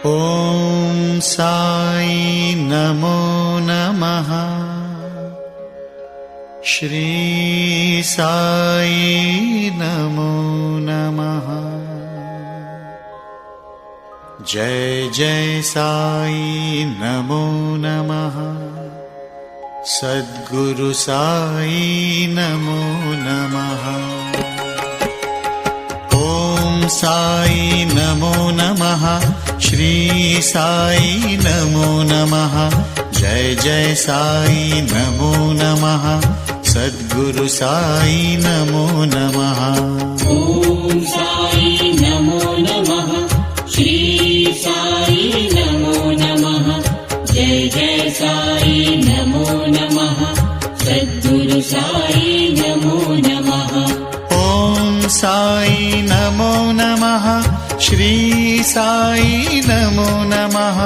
ॐ साई नमो नमः। श्री साई नमो नमः। जय जय साई नमो नमः। सद्गुरु साई नमो नमः। ॐ साई नमो नमः। श्री साई नमो नमः। जय जय साई नमो नमः। सद्गुरु साई नमो नमः। ॐ साई नमो नमः। श्री साई नमो नमः। जय जय साई नमो नमः। सद्गुरु साई नमो नमः। ॐ साई नमो नमः। श्री साई नमो नमः।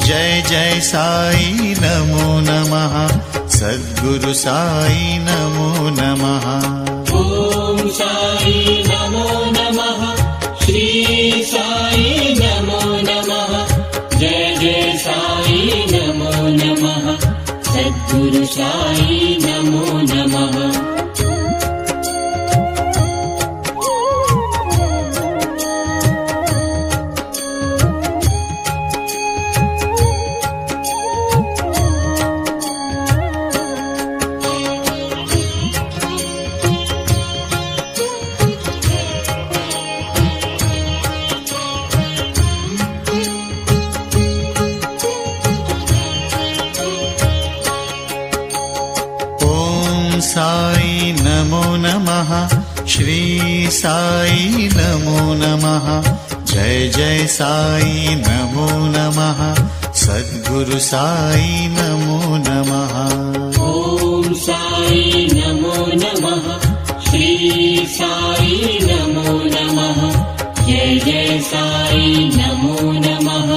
जय जय साई नमो नमः। सद्गुरु साई नमो नमः। ॐ साई नमो नमः। श्री साई नमो नमः। जय जय साई नमो नमः। सद्गुरु साई नमो नमः। साई नमो नमः। श्री साई नमो नमः। जय जय साई नमो नमः। सद्गुरु साई नमो नमः। ॐ साई नमो नमः। श्री साई नमो नमः। जय जय साई नमो नमः।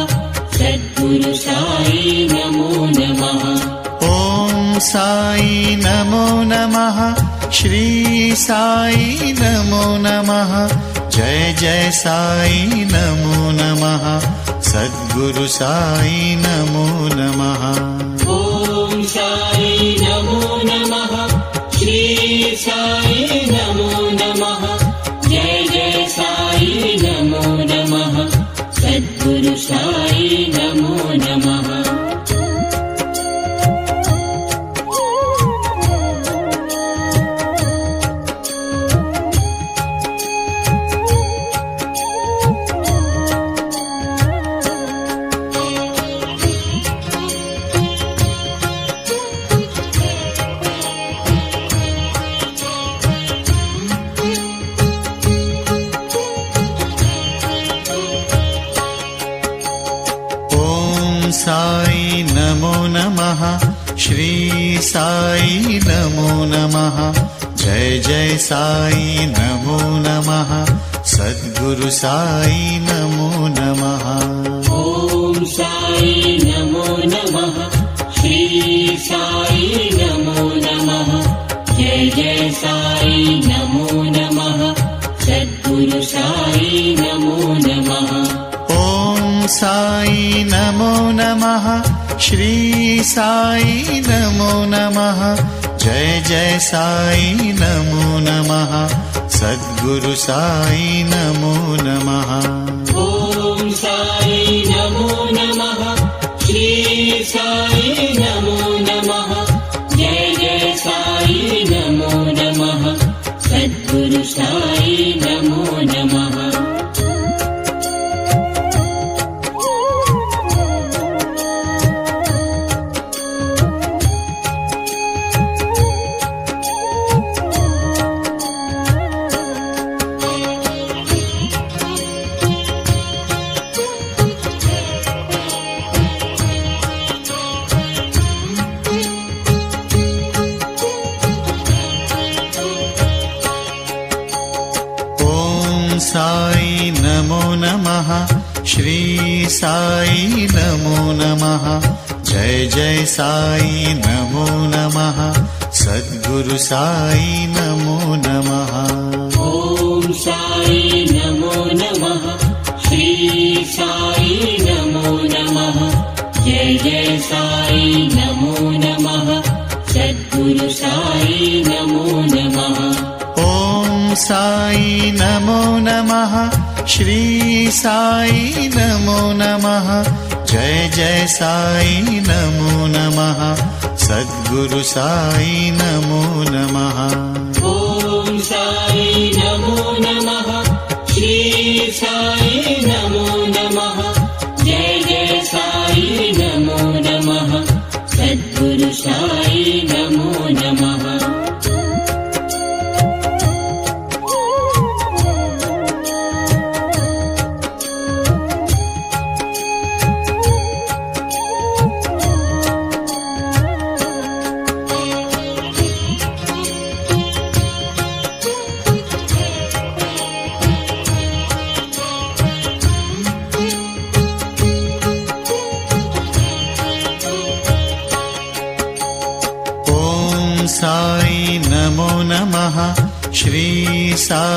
सद्गुरु साई नमो नमः। ॐ साई नमो नमः। श्री साई नमो नमः। जय जय साई नमो नमः। सद्गुरु साई नमो नमः। ॐ साई नमो नमः। श्री साई नमो नमः। जय जय साई नमो नमः। सद्गुरु साई नमो नमः। साई नमो नमः। श्री साई नमो नमः। जय जय साई नमो नमः। सद्गुरु साई नमो नमः। ॐ साई नमो नमः। श्री साई नमो नमः। जय जय साई नमो नमः। सद्गुरु साई नमो नमः। ॐ साई नमो नमः। श्री साई नमो नमः। जय जय साई नमो नमः। सद्गुरु साई नमो नमः। ॐ साई नमो नमः। श्री साई नमो नमः। जय जय साई नमो नमः। सद्गुरु साई नमो नमः। साई नमो नमः। श्री साई नमो नमः। जय जय साई नमो नमः। सद्गुरु साई नमो नमः। ॐ साई नमो नमः। श्री साई नमो जय साई नमो नमः सद्गुरु साई नमो नमः ॐ साई नमो नमः श्री साई नमो नमः जय जय साई नमो नमः सद्गुरु साई नमो नमः ॐ साई नमो नमः श्री साई नमो नमः जय जय साई नमो नमः सद्गुरु साई नमो नमः ॐ साई नमो नमः श्री साई